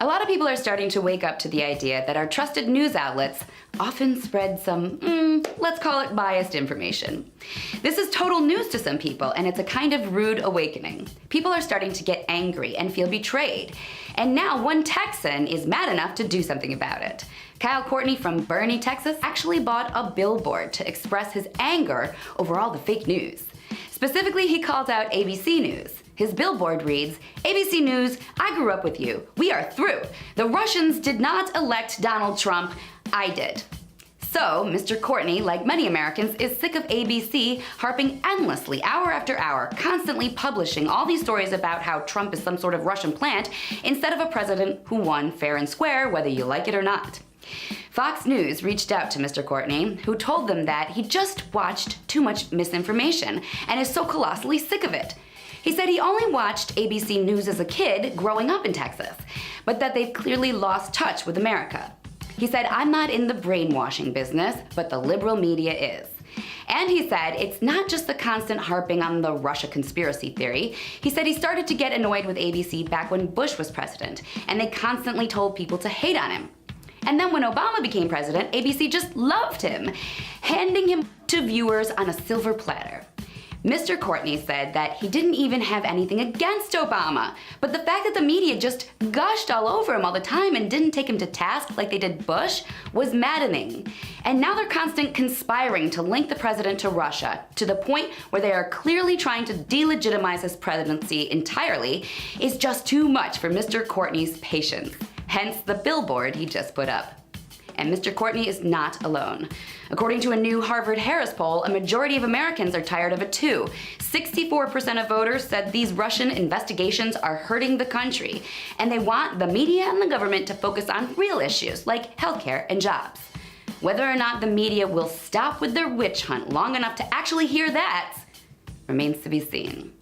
A lot of people are starting to wake up to the idea that our trusted news outlets often spread some, let's call it biased information. This is total news to some people, and it's a kind of rude awakening. People are starting to get angry and feel betrayed. And now one Texan is mad enough to do something about it. Kyle Courtney from Boerne, Texas, actually bought a billboard to express his anger over all the fake news. Specifically, he called out ABC News. His billboard reads, "ABC News, I grew up with you. We are through. The Russians did not elect Donald Trump. I did." So, Mr. Courtney, like many Americans, is sick of ABC harping endlessly, hour after hour, constantly publishing all these stories about how Trump is some sort of Russian plant instead of a president who won fair and square, whether you like it or not. Fox News reached out to Mr. Courtney, who told them that he just watched too much misinformation and is so colossally sick of it. He said he only watched ABC News as a kid growing up in Texas, but that they've clearly lost touch with America. He said, "I'm not in the brainwashing business, but the liberal media is." And he said it's not just the constant harping on the Russia conspiracy theory. He said he started to get annoyed with ABC back when Bush was president, and they constantly told people to hate on him. And then when Obama became president, ABC just loved him, handing him to viewers on a silver platter. Mr. Courtney said that he didn't even have anything against Obama, but the fact that the media just gushed all over him all the time and didn't take him to task like they did Bush was maddening. And now they're constantly conspiring to link the president to Russia, to the point where they are clearly trying to delegitimize his presidency entirely, is just too much for Mr. Courtney's patience. Hence the billboard he just put up. And Mr. Courtney is not alone. According to a new Harvard-Harris poll, a majority of Americans are tired of it too. 64% of voters said these Russian investigations are hurting the country, and they want the media and the government to focus on real issues like healthcare and jobs. Whether or not the media will stop with their witch hunt long enough to actually hear that remains to be seen.